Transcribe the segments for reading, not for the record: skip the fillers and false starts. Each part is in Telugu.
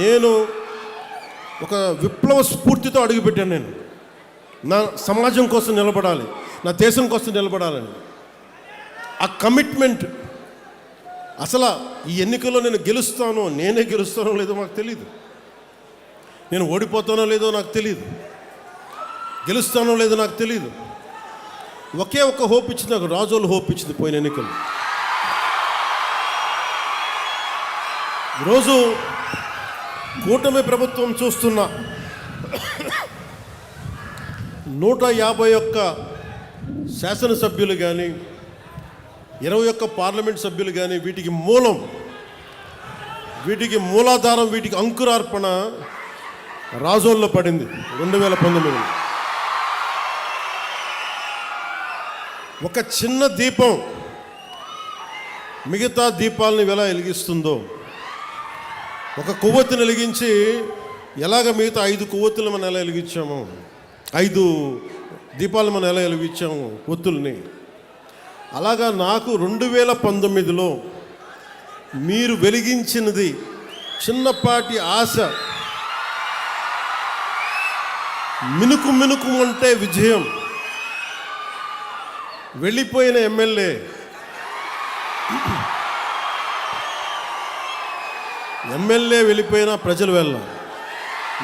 నేను ఒక విప్లవ స్ఫూర్తితో అడుగుపెట్టాను. నేను నా సమాజం కోసం నిలబడాలి, నా దేశం కోసం నిలబడాలని ఆ కమిట్మెంట్. అసలు ఈ ఎన్నికల్లో నేను నేనే గెలుస్తానో లేదో నాకు తెలియదు, నేను ఓడిపోతానో లేదో నాకు తెలియదు, గెలుస్తానో లేదో నాకు తెలియదు. ఒకే ఒక హోప్ ఇచ్చింది నాకు, రాజోలు హోప్ ఇచ్చింది పోయిన ఎన్నికలు. ఈరోజు కూటమి ప్రభుత్వం చూస్తున్న 151 శాసనసభ్యులు కానీ 21 పార్లమెంట్ సభ్యులు కానీ వీటికి మూలాధారం, వీటికి అంకురార్పణ రాజోల్లో పడింది 2019. ఒక చిన్న దీపం మిగతా దీపాలను ఎలా వెలిగిస్తుందో, ఒక కొవ్వొత్తిని వెలిగించి ఎలాగ మిగతా 5 కొవ్వొత్తులు మనం ఎలా వెలిగించాము, 5 దీపాలు మనం ఎలా వెలిగించాము ఒత్తుల్ని, అలాగా నాకు 2019లో మీరు వెలిగించినది చిన్నపాటి ఆశ, మినుకు అంటే విజయం. వెళ్ళిపోయిన ఎమ్మెల్యే, వెళ్ళిపోయినా ప్రజలు వెళ్ళ,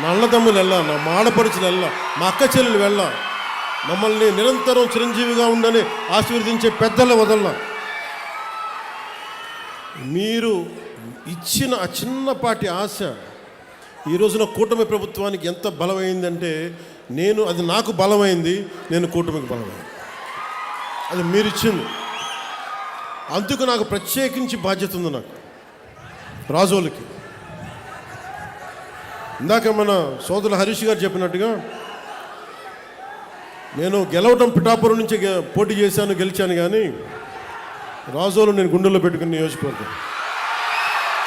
నా అన్నదమ్ములు వెళ్ళ, నా మాడపడుచులు వెళ్ళ, మా అక్క చెల్లెలు వెళ్ళ, మమ్మల్ని నిరంతరం చిరంజీవిగా ఉండని ఆశీర్వదించే పెద్దల వదల. మీరు ఇచ్చిన ఆ చిన్నపాటి ఆశ ఈ రోజున కూటమి ప్రభుత్వానికి ఎంత బలమైందంటే, అది నాకు బలమైంది, నేను కూటమికి బలమైంది. అది మీరు ఇచ్చింది. అందుకు నాకు ప్రత్యేకించి బాధ్యత ఉంది. నాకు రాజోలకి ఇందాక మన సోదరులు హరీష్ గారు చెప్పినట్టుగా, నేను గెలవటం పిఠాపురం నుంచి పోటీ చేశాను, గెలిచాను, కానీ రాజోలు నేను గుండెల్లో పెట్టుకుని నియోజకవర్గం.